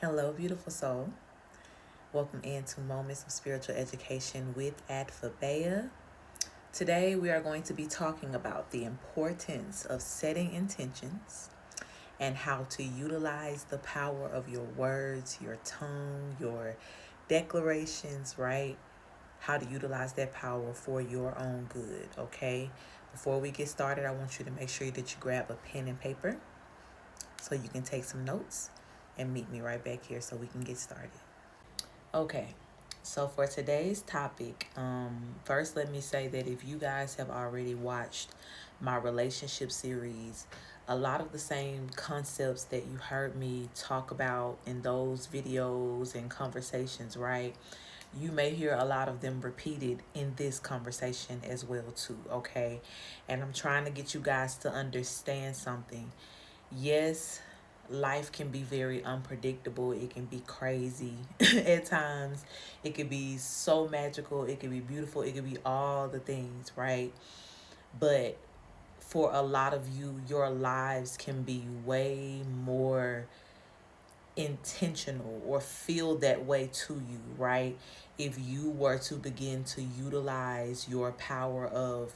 Hello, beautiful soul. Welcome into Moments of Spiritual Education with Aadfedbea. Today, we are going to be talking about the importance of setting intentions and how to utilize the power of your words, your tongue, your declarations, right? How to utilize that power for your own good, okay? Before we get started, I want you to make sure that you grab a pen and paper so you can take some notes and meet me right back here so we can get started. Okay, so for today's topic, first let me say that if you guys have already watched my relationship series, a lot of the same concepts that you heard me talk about in those videos and conversations, right? You may hear a lot of them repeated in this conversation as well too, okay? And I'm trying to get you guys to understand something. Yes, life can be very unpredictable. It can be crazy at times. It can be so magical. It can be beautiful. It can be all the things, right? But for a lot of you, your lives can be way more intentional or feel that way to you, right? If you were to begin to utilize your power of,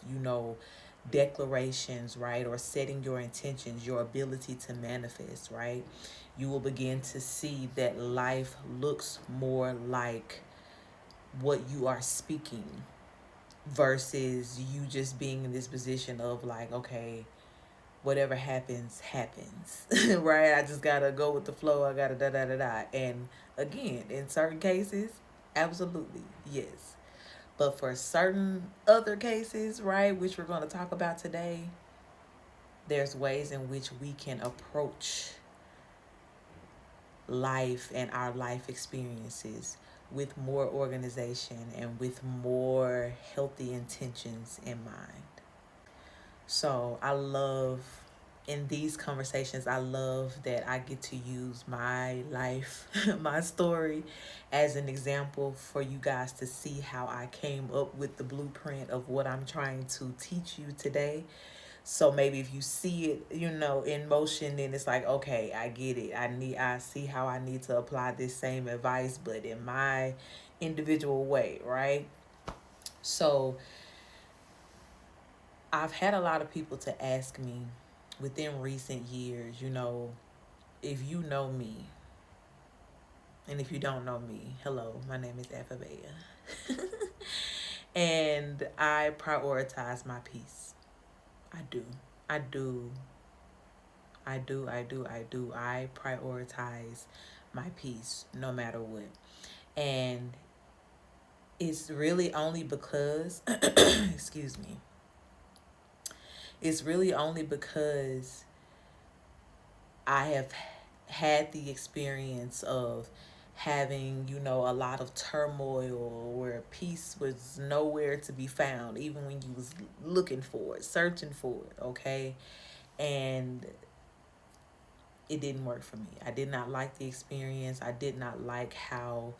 declarations, right? Or setting your intentions, your ability to manifest, right? You will begin to see that life looks more like what you are speaking versus you just being in this position of like, okay, whatever happens, happens, right? I just gotta go with the flow. I gotta da da da da. And again, in certain cases, absolutely, yes. But for certain other cases, right, which we're gonna talk about today, there's ways in which we can approach life and our life experiences with more organization and with more healthy intentions in mind. So I love in these conversations, I love that I get to use my life, my story as an example for you guys to see how I came up with the blueprint of what I'm trying to teach you today. So maybe if you see it, in motion, then it's like, okay, I get it. I see how I need to apply this same advice, but in my individual way, right? So I've had a lot of people to ask me within recent years, if you know me, and if you don't know me, hello, my name is Aadfedbea. And I prioritize my peace. I do. I do. I prioritize my peace no matter what. And it's really only because, excuse me, it's really only because I have had the experience of having, a lot of turmoil where peace was nowhere to be found, even when you was looking for it, searching for it, okay? And it didn't work for me. I did not like the experience. I did not like how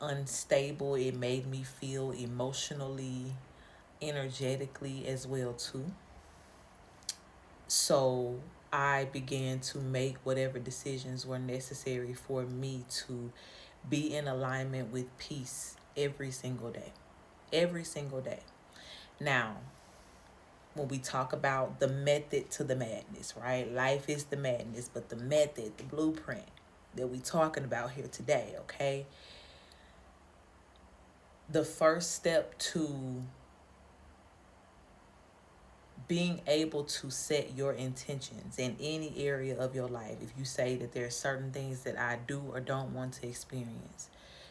unstable it made me feel emotionally, energetically as well too. So I began to make whatever decisions were necessary for me to be in alignment with peace every single day. Every single day. Now, when we talk about the method to the madness, right? Life is the madness, but the method, the blueprint that we're talking about here today, okay? The first step to being able to set your intentions in any area of your life. If you say that there are certain things that I do or don't want to experience,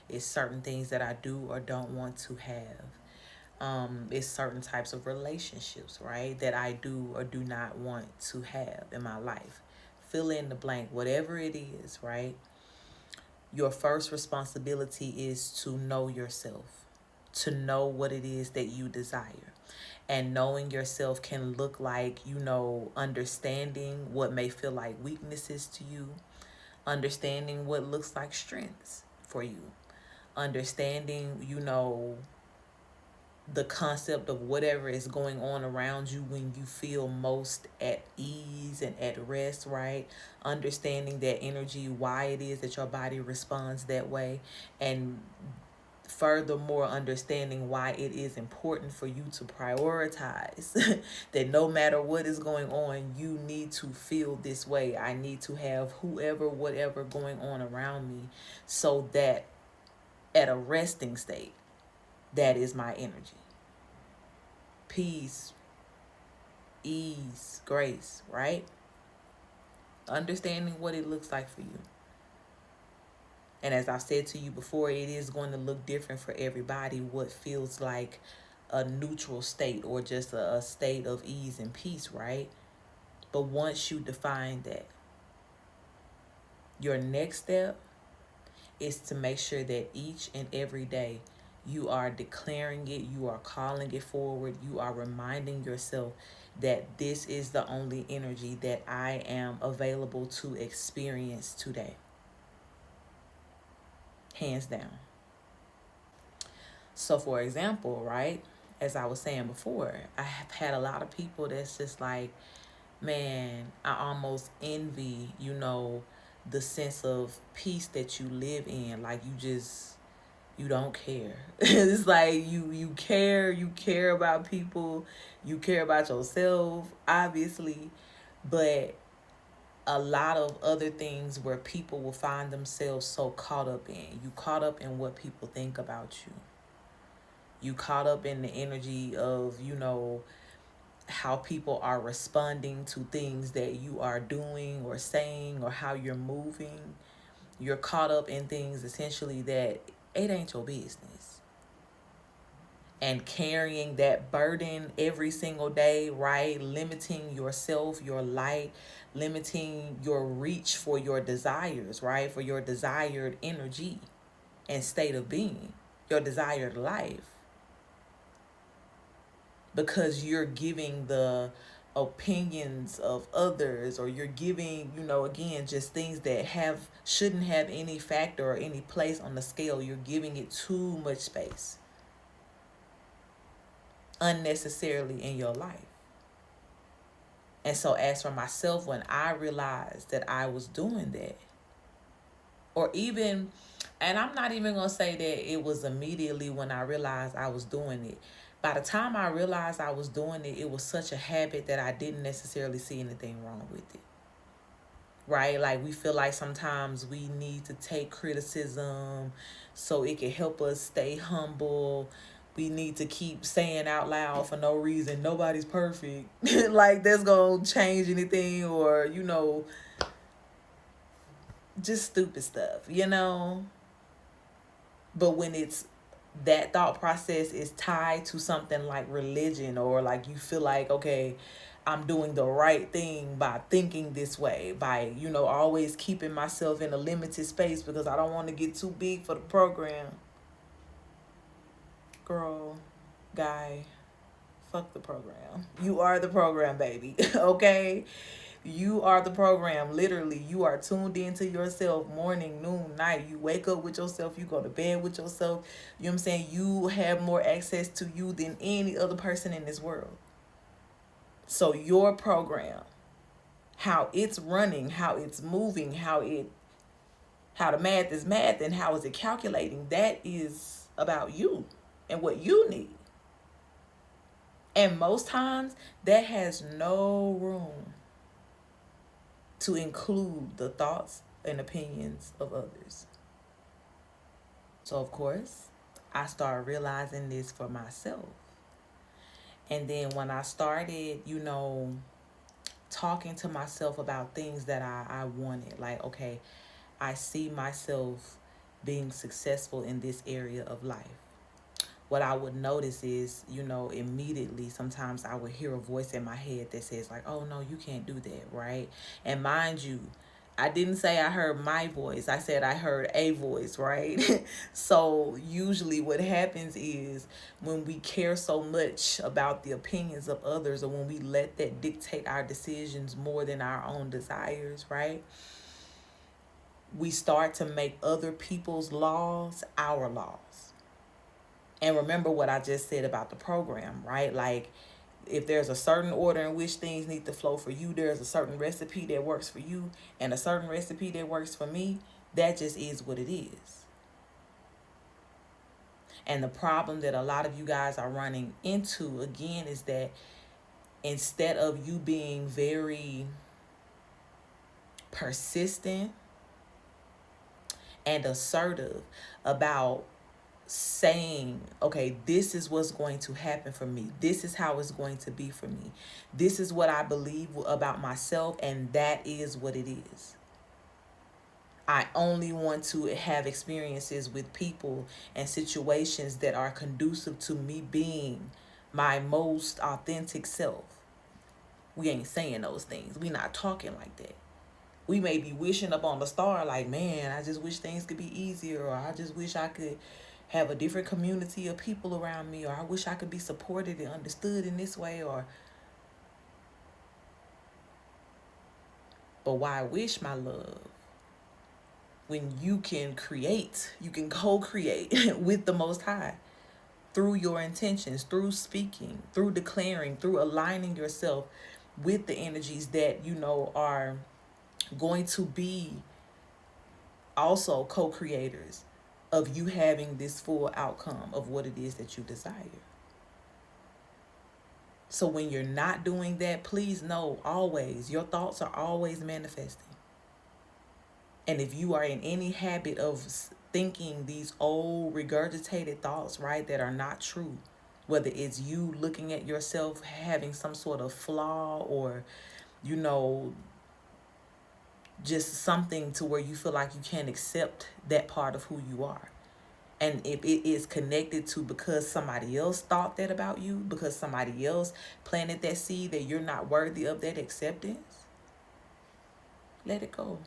it's certain things that I do or don't want to have. It's certain types of relationships, right, that I do or do not want to have in my life. Fill in the blank, whatever it is, right? Your first responsibility is to know yourself, to know what it is that you desire. And knowing yourself can look like, understanding what may feel like weaknesses to you, understanding what looks like strengths for you, understanding, the concept of whatever is going on around you when you feel most at ease and at rest, right? Understanding that energy, why it is that your body responds that way, and furthermore understanding why it is important for you to prioritize that no matter what is going on, you need to feel this way. I need to have whoever, whatever going on around me, so that at a resting state, that is my energy. Peace, ease, grace, right? Understanding what it looks like for you. And as I've said to you before, it is going to look different for everybody, what feels like a neutral state or just a state of ease and peace, right? But once you define that, your next step is to make sure that each and every day you are declaring it, you are calling it forward, you are reminding yourself that this is the only energy that I am available to experience today. Hands down. So for example, right, as I was saying before, I have had a lot of people that's just like, man, I almost envy, the sense of peace that you live in. Like you don't care. It's like you care about people, you care about yourself, obviously, but a lot of other things where people will find themselves so caught up in. You caught up in what people think about you. You caught up in the energy of, how people are responding to things that you are doing or saying or how you're moving. You're caught up in things essentially that it ain't your business. And carrying that burden every single day, right? Limiting yourself, your light, limiting your reach for your desires, right? For your desired energy and state of being, your desired life. Because you're giving the opinions of others, or you're giving, again, just things that shouldn't have any factor or any place on the scale. You're giving it too much space unnecessarily in your life. And so as for myself, when I realized that I was doing that, or even, and I'm not even going to say that it was immediately when I realized I was doing it. By the time I realized I was doing it, it was such a habit that I didn't necessarily see anything wrong with it. Right? Like, we feel like sometimes we need to take criticism so it can help us stay humble. We need to keep saying out loud for no reason, nobody's perfect. Like, that's going to change anything, or, just stupid stuff, But when it's that thought process is tied to something like religion, or like you feel like, okay, I'm doing the right thing by thinking this way, by, always keeping myself in a limited space because I don't want to get too big for the program. Girl, guy, fuck the program. You are the program, baby. Okay? You are the program. Literally, you are tuned into yourself morning, noon, night. You wake up with yourself. You go to bed with yourself. You know what I'm saying? You have more access to you than any other person in this world. So your program, how it's running, how it's moving, how the math is math, and how is it calculating, that is about you and what you need. And most times that has no room to include the thoughts and opinions of others. So, of course, I started realizing this for myself. And then when I started, talking to myself about things that I wanted, like, okay, I see myself being successful in this area of life. What I would notice is, immediately sometimes I would hear a voice in my head that says like, oh no, you can't do that, right? And mind you, I didn't say I heard my voice. I said I heard a voice, right? So usually what happens is when we care so much about the opinions of others, or when we let that dictate our decisions more than our own desires, right? We start to make other people's laws our laws. And remember what I just said about the program, right? Like, if there's a certain order in which things need to flow for you, there's a certain recipe that works for you and a certain recipe that works for me. That just is what it is. And the problem that a lot of you guys are running into, again, is that instead of you being very persistent and assertive about saying, okay, this is what's going to happen for me, this is how it's going to be for me, this is what I believe about myself, and that is what it is. I only want to have experiences with people and situations that are conducive to me being my most authentic self. We ain't saying those things. We not talking like that. We may be wishing up on the star like, man, I just wish things could be easier, or I just wish I could have a different community of people around me, or I wish I could be supported and understood in this way, or but why wish, my love, when you can create, you can co-create with the Most High through your intentions, through speaking, through declaring, through aligning yourself with the energies that you know are going to be also co-creators of you having this full outcome of what it is that you desire. So when you're not doing that, please know always your thoughts are always manifesting. And if you are in any habit of thinking these old regurgitated thoughts, right, that are not true, whether it's you looking at yourself having some sort of flaw, or you know, just something to where you feel like you can't accept that part of who you are. And if it is connected to because somebody else thought that about you, because somebody else planted that seed that you're not worthy of that acceptance, let it go.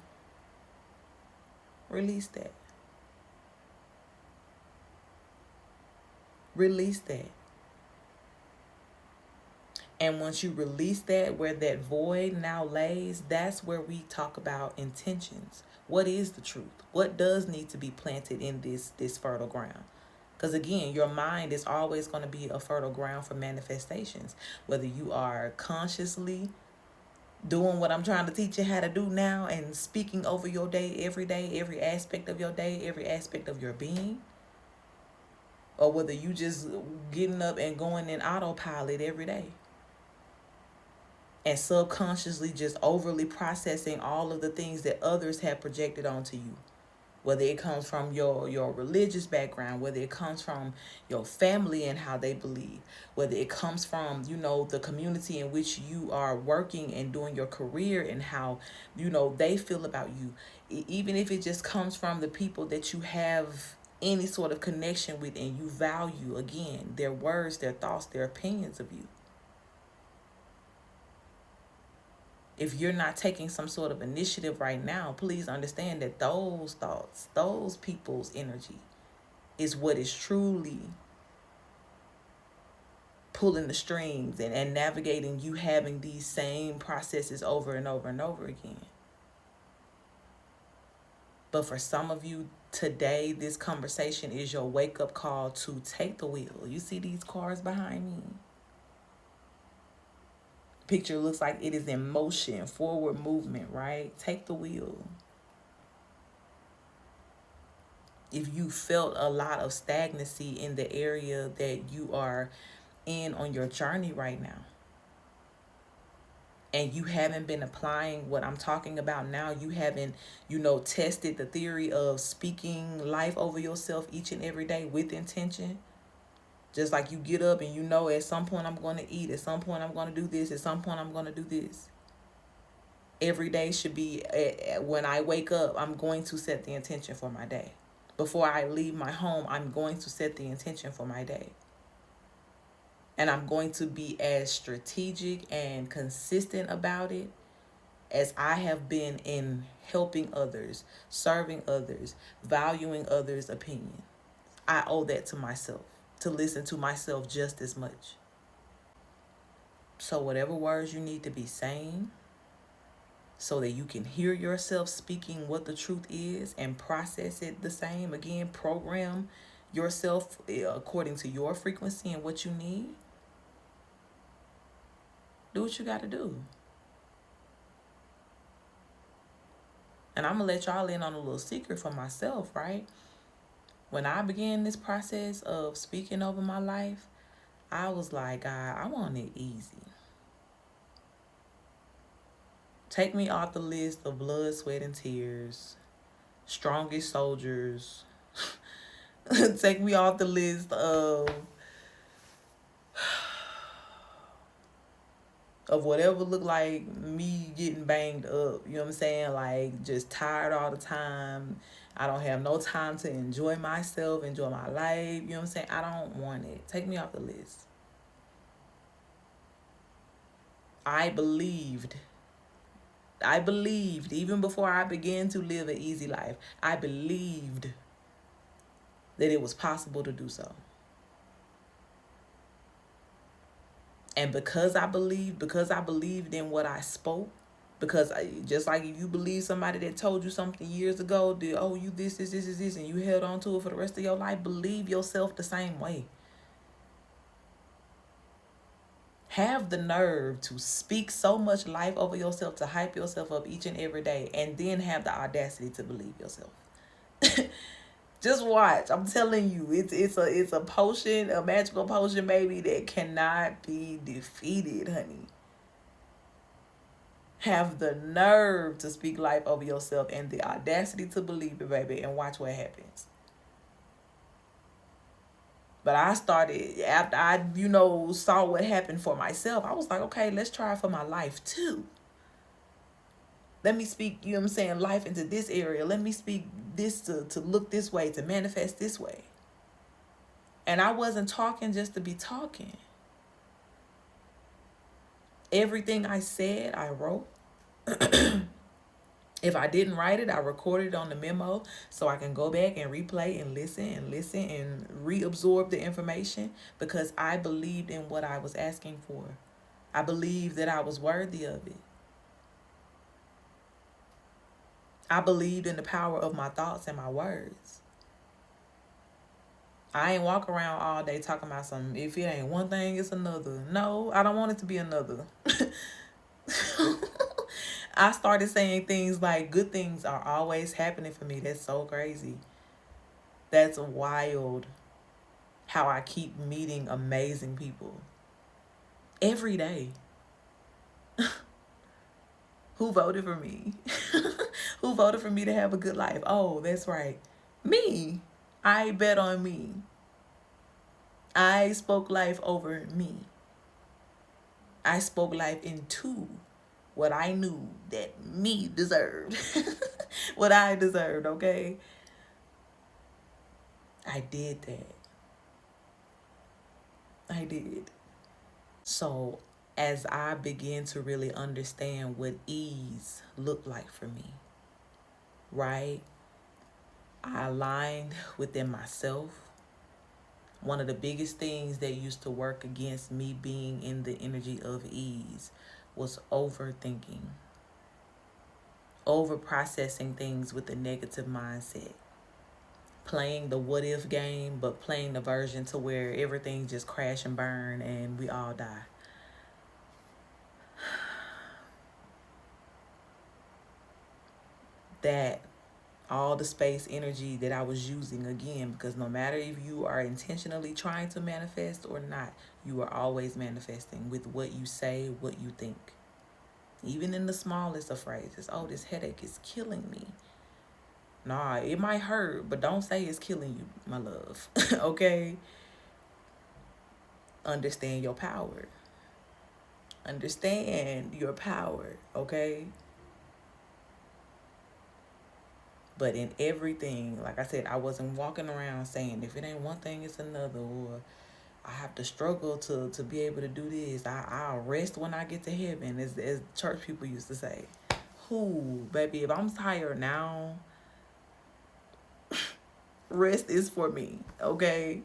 Release that. Release that. And once you release that, where that void now lays, that's where we talk about intentions. What is the truth? What does need to be planted in this fertile ground? Because again, your mind is always going to be a fertile ground for manifestations. Whether you are consciously doing what I'm trying to teach you how to do now and speaking over your day, every aspect of your day, every aspect of your being, or whether you just getting up and going in autopilot every day and subconsciously just overly processing all of the things that others have projected onto you, whether it comes from your religious background, whether it comes from your family and how they believe, whether it comes from, you know, the community in which you are working and doing your career and how, you know, they feel about you. Even if it just comes from the people that you have any sort of connection with and you value, again, their words, their thoughts, their opinions of you. If you're not taking some sort of initiative right now, please understand that those thoughts, those people's energy is what is truly pulling the strings and navigating you having these same processes over and over and over again. But for some of you today, this conversation is your wake-up call to take the wheel. You see these cars behind me? Picture looks like it is in motion, forward movement, right? Take the wheel. If you felt a lot of stagnancy in the area that you are in on your journey right now, and you haven't been applying what I'm talking about now, you haven't, you know, tested the theory of speaking life over yourself each and every day with intention. Just like you get up and you know at some point I'm going to eat, at some point I'm going to do this, at some point I'm going to do this. Every day should be, when I wake up, I'm going to set the intention for my day. Before I leave my home, I'm going to set the intention for my day. And I'm going to be as strategic and consistent about it as I have been in helping others, serving others, valuing others' opinion. I owe that to myself, to listen to myself just as much. So whatever words you need to be saying, so that you can hear yourself speaking what the truth is and process it the same, again, program yourself according to your frequency and what you need, do what you got to do. And I'm going to let y'all in on a little secret for myself, right? When I began this process of speaking over my life, I was like, God, I want it easy. Take me off the list of blood, sweat, and tears, strongest soldiers. Take me off the list of whatever looked like me getting banged up. You know what I'm saying? Like, just tired all the time. I don't have no time to enjoy myself, enjoy my life. You know what I'm saying? I don't want it. Take me off the list. I believed, even before I began to live an easy life, I believed that it was possible to do so. And because I believed in what I spoke, because just like if you believe somebody that told you something years ago, you this, and you held on to it for the rest of your life, believe yourself the same way. Have the nerve to speak so much life over yourself, to hype yourself up each and every day, and then have the audacity to believe yourself. Just watch. I'm telling you, it's a potion, a magical potion, baby, that cannot be defeated, honey. Have the nerve to speak life over yourself and the audacity to believe it, baby, and watch what happens. But I started, after I, saw what happened for myself, I was like, okay, let's try it for my life too. Let me speak, life into this area. Let me speak this to look this way, to manifest this way. And I wasn't talking just to be talking. Everything I said, I wrote. If I didn't write it, I recorded it on the memo so I can go back and replay and listen and reabsorb the information, because I believed in what I was asking for. I believed that I was worthy of it. I believed in the power of my thoughts and my words. I ain't walk around all day talking about something. If it ain't one thing, it's another. No, I don't want it to be another. I started saying things like, good things are always happening for me. That's so crazy. That's wild how I keep meeting amazing people every day. Who voted for me? Who voted for me to have a good life? Oh, that's right. Me. I bet on me. I spoke life over me. I spoke life into what I knew that me deserved. What I deserved, okay? I did that. I did. So as I began to really understand what ease looked like for me, right? I aligned within myself. One of the biggest things that used to work against me being in the energy of ease was overthinking, over processing things with a negative mindset, playing the what if game, but playing the version to where everything just crash and burn and we all die. That all the space energy that I was using, again, because no matter if you are intentionally trying to manifest or not, you are always manifesting with what you say, what you think. Even in the smallest of phrases. Oh, this headache is killing me. Nah, it might hurt, but don't say it's killing you, my love. Okay? Understand your power. Understand your power, okay? But in everything, like I said, I wasn't walking around saying, if it ain't one thing, it's another, or I have to struggle to be able to do this. I'll rest when I get to heaven, as church people used to say. Who, baby, if I'm tired now, rest is for me, okay?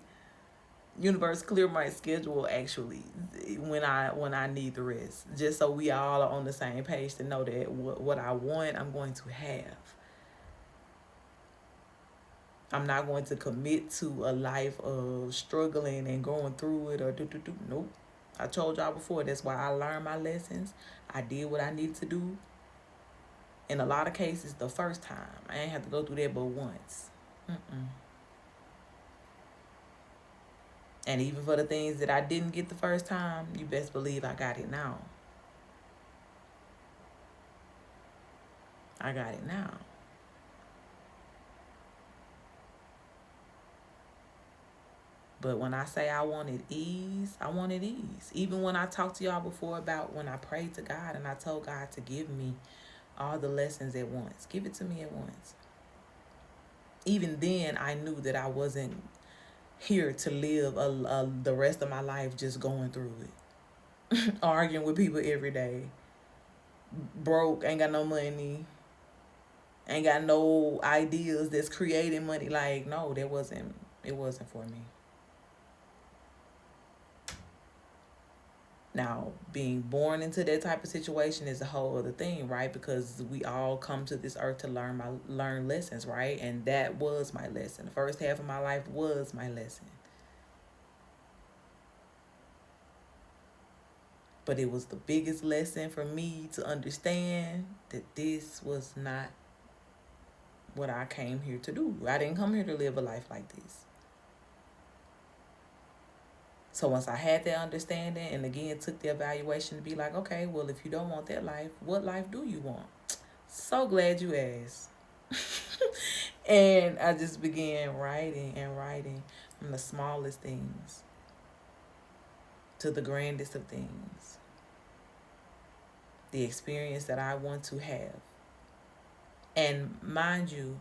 Universe, clear my schedule actually when I need the rest, just so we all are on the same page to know that what I want, I'm going to have. I'm not going to commit to a life of struggling and going through it or do. Nope. I told y'all before, that's why I learned my lessons. I did what I needed to do. In a lot of cases, the first time. I ain't have to go through that but once. And even for the things that I didn't get the first time, you best believe I got it now. I got it now. But when I say I wanted ease, I wanted ease. Even when I talked to y'all before about when I prayed to God and I told God to give me all the lessons at once. Give it to me at once. Even then, I knew that I wasn't here to live the rest of my life just going through it. Arguing with people every day. Broke, ain't got no money. Ain't got no ideas that's creating money. Like, no, it wasn't for me. Now, being born into that type of situation is a whole other thing, right? Because we all come to this earth to learn lessons, right? And that was my lesson. The first half of my life was my lesson. But it was the biggest lesson for me to understand that this was not what I came here to do. I didn't come here to live a life like this. So once I had that understanding and again took the evaluation to be like, okay, well, if you don't want that life, what life do you want? So glad you asked. And I just began writing from the smallest things to the grandest of things. The experience that I want to have. And mind you,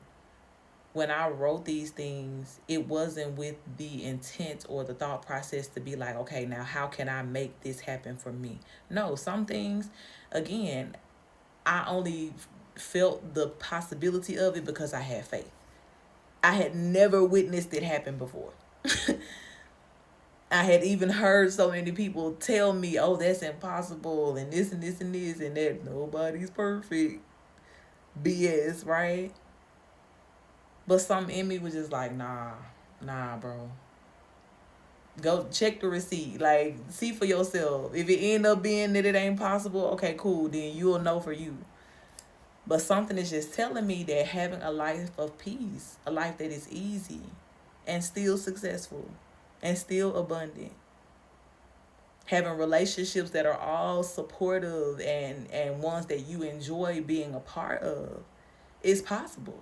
when I wrote these things, it wasn't with the intent or the thought process to be like, okay, now how can I make this happen for me? No, some things, again, I only felt the possibility of it because I had faith. I had never witnessed it happen before. I had even heard so many people tell me, oh, that's impossible, and this and this and this, and that nobody's perfect. BS, right? But something in me was just like, nah, bro. Go check the receipt. Like, see for yourself. If it end up being that it ain't possible, okay, cool. Then you'll know for you. But something is just telling me that having a life of peace, a life that is easy and still successful and still abundant, having relationships that are all supportive and ones that you enjoy being a part of is possible.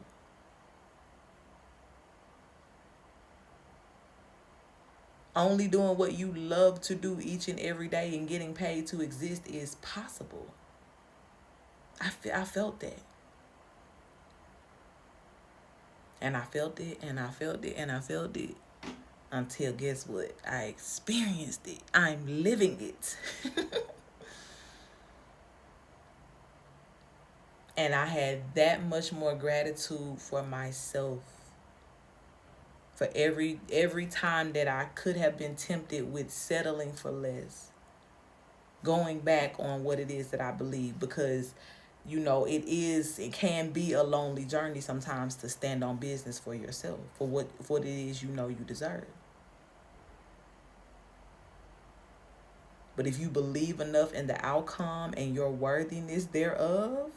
Only doing what you love to do each and every day and getting paid to exist is possible. I felt that. And I felt it, and I felt it, and I felt it. Until, guess what? I experienced it. I'm living it. And I had that much more gratitude for myself. For every time that I could have been tempted with settling for less. Going back on what it is that I believe, because it can be a lonely journey sometimes to stand on business for yourself, for what it is you deserve. But if you believe enough in the outcome and your worthiness thereof,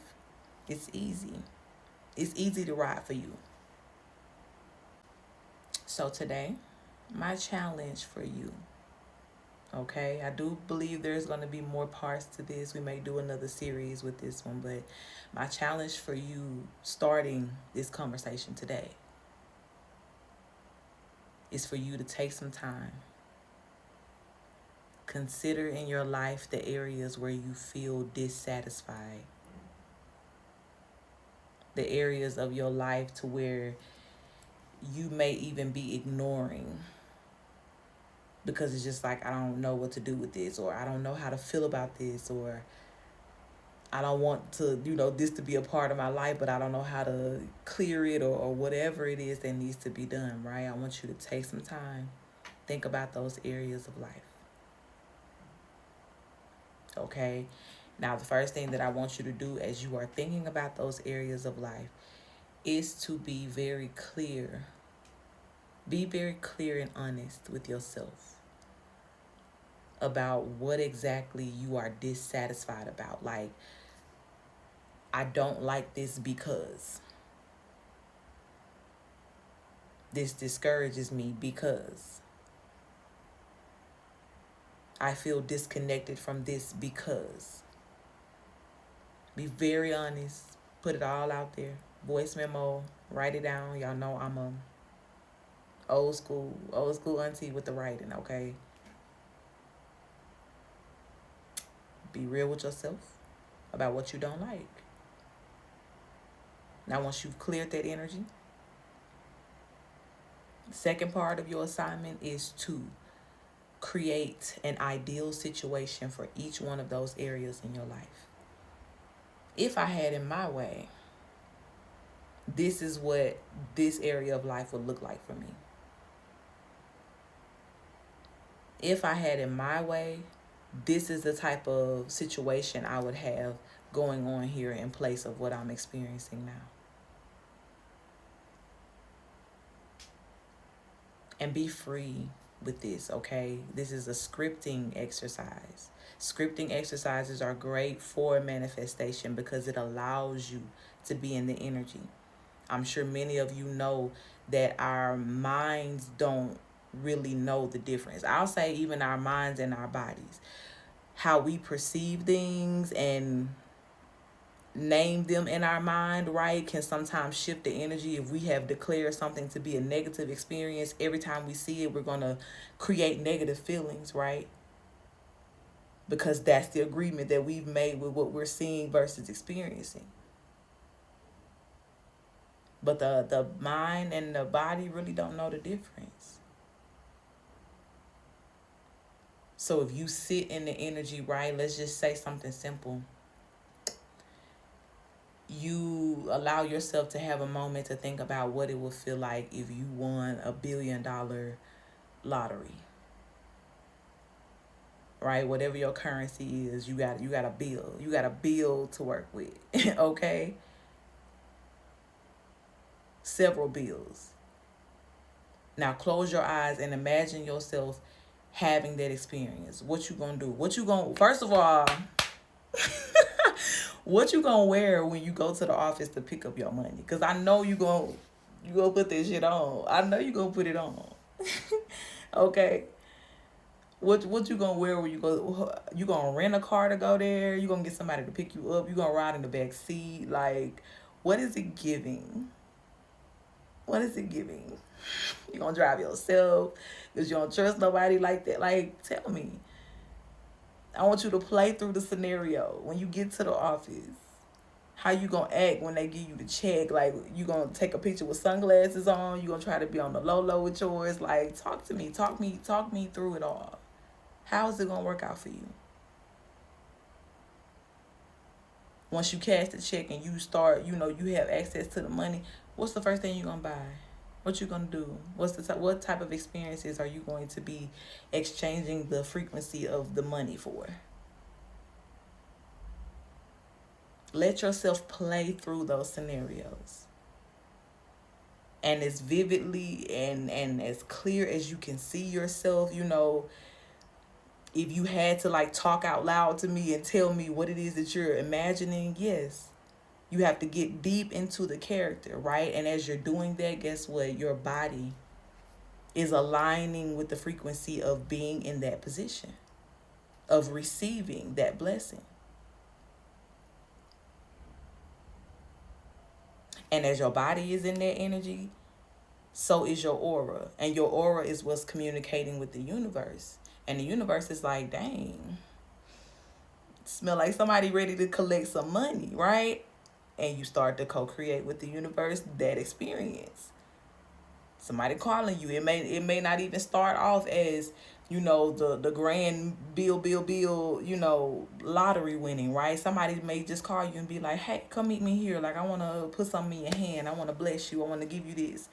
it's easy. It's easy to ride for you. So today, my challenge for you, okay? I do believe there's going to be more parts to this. We may do another series with this one, but my challenge for you starting this conversation today is for you to take some time. Consider in your life the areas where you feel dissatisfied. The areas of your life to where you may even be ignoring because it's just like, I don't know what to do with this, or I don't know how to feel about this, or I don't want to, this to be a part of my life, but I don't know how to clear it, or whatever it is that needs to be done, right? I want you to take some time, think about those areas of life. Okay? Now, the first thing that I want you to do as you are thinking about those areas of life is to be very clear Be very clear and honest with yourself about what exactly you are dissatisfied about. Like, I don't like this because this discourages me, because I feel disconnected from this, because. Be very honest. Put it all out there. Voice memo. Write it down. Y'all know I'm a old school auntie with the writing, okay? Be real with yourself about what you don't like. Now, once you've cleared that energy, the second part of your assignment is to create an ideal situation for each one of those areas in your life. If I had it my way, this is what this area of life would look like for me. If I had it my way, this is the type of situation I would have going on here in place of what I'm experiencing now. And be free with this, okay? This is a scripting exercise. Scripting exercises are great for manifestation because it allows you to be in the energy. I'm sure many of you know that our minds don't really know the difference. I'll say even our minds and our bodies. How we perceive things and name them in our mind, right, can sometimes shift the energy. If we have declared something to be a negative experience, every time we see it, we're going to create negative feelings, right? Because that's the agreement that we've made with what we're seeing versus experiencing. But the mind and the body really don't know the difference. So if you sit in the energy, right, let's just say something simple. You allow yourself to have a moment to think about what it would feel like if you won $1 billion lottery. Right? Whatever your currency is, you got a bill. You got a bill to work with. Okay? Several bills. Now close your eyes and imagine yourself having that experience. What you gonna do? First of all, what you gonna wear when you go to the office to pick up your money? Because I know you gonna put this shit on. I know you gonna put it on. Okay? What you gonna wear when you go? You gonna rent a car to go there? You gonna get somebody to pick you up? You gonna ride in the back seat? Like, what is it giving? What is it giving? You gonna drive yourself because you don't trust nobody like that? Like, tell me. I want you to play through the scenario when you get to the office. How you gonna act when they give you the check? Like, you gonna take a picture with sunglasses on? You gonna try to be on the low with yours? Like, talk to me. Talk me through it all. How is it gonna work out for you? Once you cash the check and you start, you have access to the money, what's the first thing you're gonna buy? What you gonna do? What type of experiences are you going to be exchanging the frequency of the money for? Let yourself play through those scenarios. And as vividly and as clear as you can see yourself, if you had to like talk out loud to me and tell me what it is that you're imagining, yes, you have to get deep into the character, right? And as you're doing that, guess what? Your body is aligning with the frequency of being in that position, of receiving that blessing. And as your body is in that energy, so is your aura. And your aura is what's communicating with the universe. And the universe is like, dang, smell like somebody ready to collect some money, right? And you start to co-create with the universe that experience. Somebody calling you. It may not even start off as, the grand bill, lottery winning, right? Somebody may just call you and be like, hey, come meet me here. Like, I want to put something in your hand. I want to bless you. I want to give you this.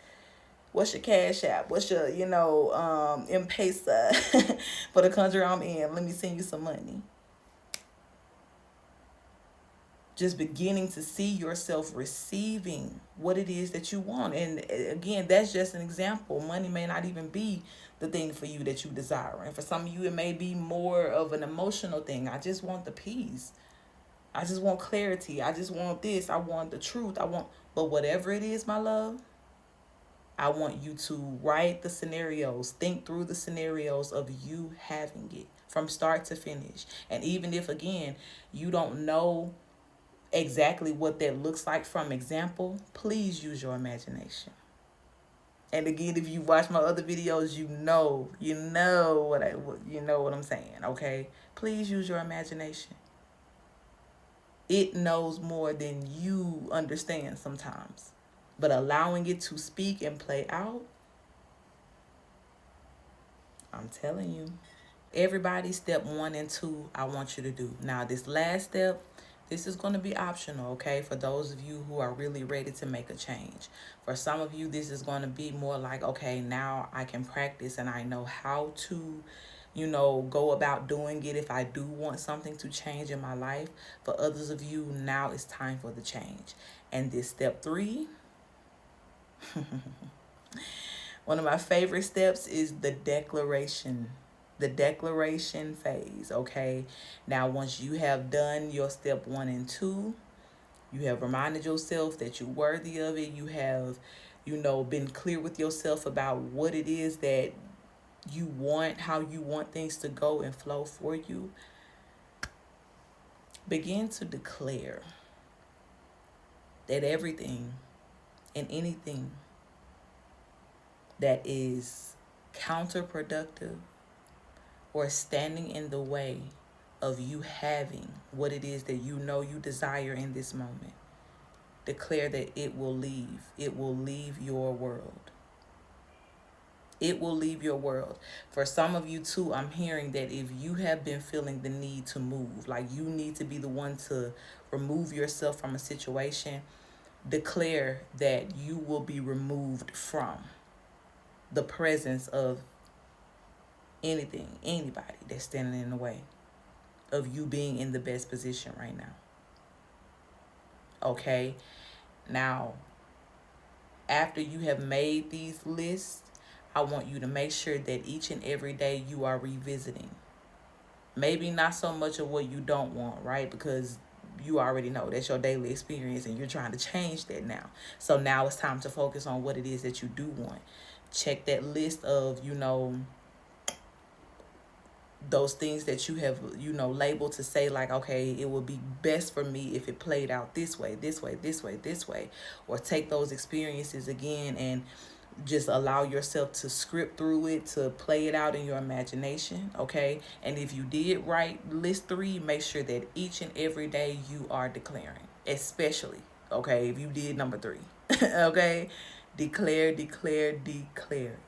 What's your cash app? What's your, M-Pesa for the country I'm in? Let me send you some money. just beginning to see yourself receiving what it is that you want. And again, that's just an example. Money may not even be the thing for you that you desire. And for some of you, it may be more of an emotional thing. I just want the peace. I just want clarity. I just want this. I want the truth. But whatever it is, my love, I want you to write the scenarios, think through the scenarios of you having it from start to finish. And even if, again, you don't know exactly what that looks like from example, please use your imagination. And again, if you watch my other videos, you know what I'm saying, okay? Please use your imagination. It knows more than you understand sometimes. But allowing it to speak and play out, I'm telling you. Everybody, step 1 and 2, I want you to do. Now, this last step, this is going to be optional, okay? For those of you who are really ready to make a change. For some of you, this is going to be more like, okay, now I can practice and I know how to, go about doing it if I do want something to change in my life. For others of you, now it's time for the change. And this step 3, one of my favorite steps is the declaration. The declaration phase, okay? Now, once you have done your step 1 and 2, you have reminded yourself that you're worthy of it. You have, been clear with yourself about what it is that you want, how you want things to go and flow for you. Begin to declare that everything and anything that is counterproductive or standing in the way of you having what it is that you desire in this moment, declare that it will leave. It will leave your world. It will leave your world. For some of you too, I'm hearing that if you have been feeling the need to move, like you need to be the one to remove yourself from a situation, declare that you will be removed from the presence of anybody that's standing in the way of you being in the best position right now. Okay? Now, after you have made these lists, I want you to make sure that each and every day you are revisiting. Maybe not so much of what you don't want, right? Because you already know that's your daily experience and you're trying to change that now. So now it's time to focus on what it is that you do want. Check that list of, those things that you have, labeled to say like, okay, it would be best for me if it played out this way, this way, this way, this way. Or take those experiences again and just allow yourself to script through it, to play it out in your imagination, okay? And if you did write list 3, make sure that each and every day you are declaring, especially, okay, if you did number 3, okay? Declare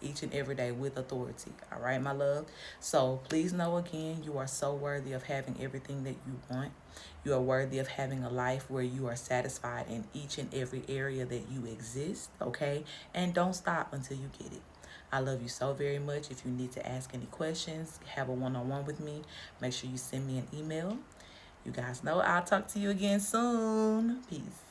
each and every day with authority. All right, my love? So please know again, you are so worthy of having everything that you want. You are worthy of having a life where you are satisfied in each and every area that you exist, okay? And don't stop until you get it. I love you so very much. If you need to ask any questions, have a one-on-one with me, make sure you send me an email. You guys know I'll talk to you again soon. Peace.